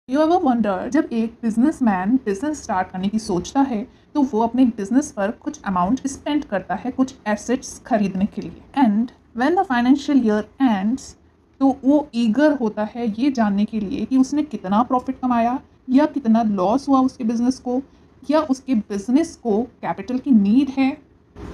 You ever wonder, जब एक businessman business start करने की सोचता है तो वो अपने बिजनेस पर कुछ अमाउंट स्पेंड करता है कुछ एसेट्स खरीदने के लिए। And when the financial year ends तो वो ईगर होता है ये जानने के लिए कि उसने कितना प्रॉफिट कमाया या कितना लॉस हुआ उसके बिजनेस को, या उसके बिजनेस को कैपिटल की नीड है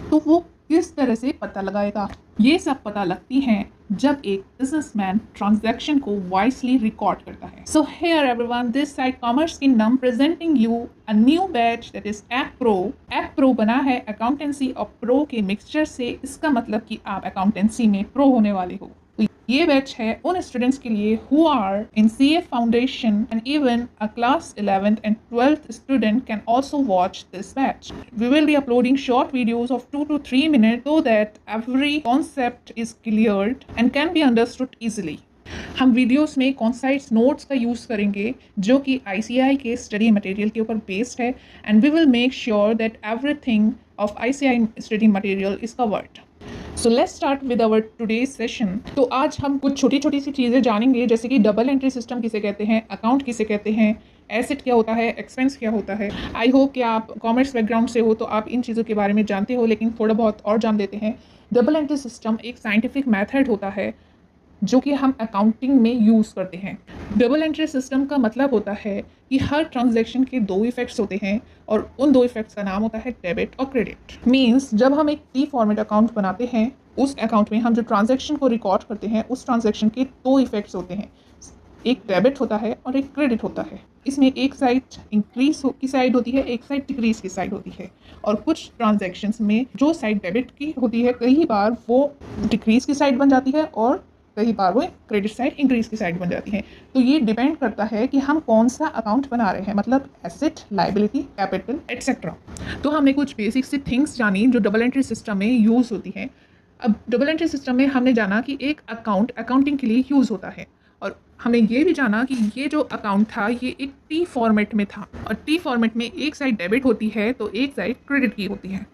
तो वो किस तरह से पता लगाएगा। ये सब पता लगती हैं जब एक बिजनेसमैन ट्रांजैक्शन को वाइसली रिकॉर्ड करता है। So here everyone, this side commerce kingdom presenting you a new batch that is app pro. App pro बना है अकाउंटेंसी और प्रो के मिक्सचर से। इसका मतलब कि आप अकाउंटेंसी में प्रो होने वाले हो। तो ये बैच है उन स्टूडेंट्स के लिए who are in CA foundation, and even a class 11th and 12th student can also watch this batch. We will be uploading short videos of 2 to 3 minutes so that every concept is cleared and can be understood easily. हम videos में कॉन्साइट्स notes का use करेंगे जो कि ICAI के study material के ऊपर based है, and we will make sure that everything of ICAI study material is covered. So let's start with our today's session. तो आज हम कुछ छोटी छोटी सी चीज़ें जानेंगे, जैसे कि डबल एंट्री सिस्टम किसे कहते हैं, अकाउंट किसे कहते हैं, एसेट क्या होता है, एक्सपेंस क्या होता है। आई होप कि आप कॉमर्स बैकग्राउंड से हो तो आप इन चीज़ों के बारे में जानते हो, लेकिन थोड़ा बहुत और जान लेते हैं। डबल एंट्री सिस्टम एक साइंटिफिक मेथड होता है जो कि हम अकाउंटिंग में यूज़ करते हैं। डबल एंट्री सिस्टम का मतलब होता है कि हर ट्रांजैक्शन के दो इफेक्ट्स होते हैं और उन दो इफेक्ट्स का नाम होता है डेबिट और क्रेडिट। मींस जब हम एक टी फॉर्मेट अकाउंट बनाते हैं, उस अकाउंट में हम जो ट्रांजैक्शन को रिकॉर्ड करते हैं उस ट्रांजैक्शन के दो इफेक्ट्स होते हैं, एक डेबिट होता है और एक क्रेडिट होता है। इसमें एक साइड इंक्रीज की साइड होती है, एक साइड डिक्रीज की साइड होती है। और कुछ ट्रांजैक्शंस में जो साइड डेबिट की होती है कई बार वो डिक्रीज की साइड बन जाती है और कई बार वो क्रेडिट साइड इंक्रीज की साइड बन जाती है। तो ये डिपेंड करता है कि हम कौन सा अकाउंट बना रहे हैं, मतलब एसेट, लायबिलिटी, कैपिटल एट्सेट्रा। तो हमने कुछ बेसिक सी थिंग्स जानी जो डबल एंट्री सिस्टम में यूज़ होती हैं। अब डबल एंट्री सिस्टम में हमने जाना कि एक अकाउंट अकाउंटिंग के लिए यूज़ होता है, और हमने ये भी जाना कि ये जो अकाउंट था ये एक टी फॉर्मेट में था, और टी फॉर्मेट में एक साइड डेबिट होती है तो एक साइड क्रेडिट की होती है।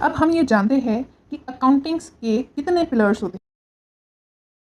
अब हम ये जानते हैं कि अकाउंटिंग्स के कितने पिलर्स होते हैं।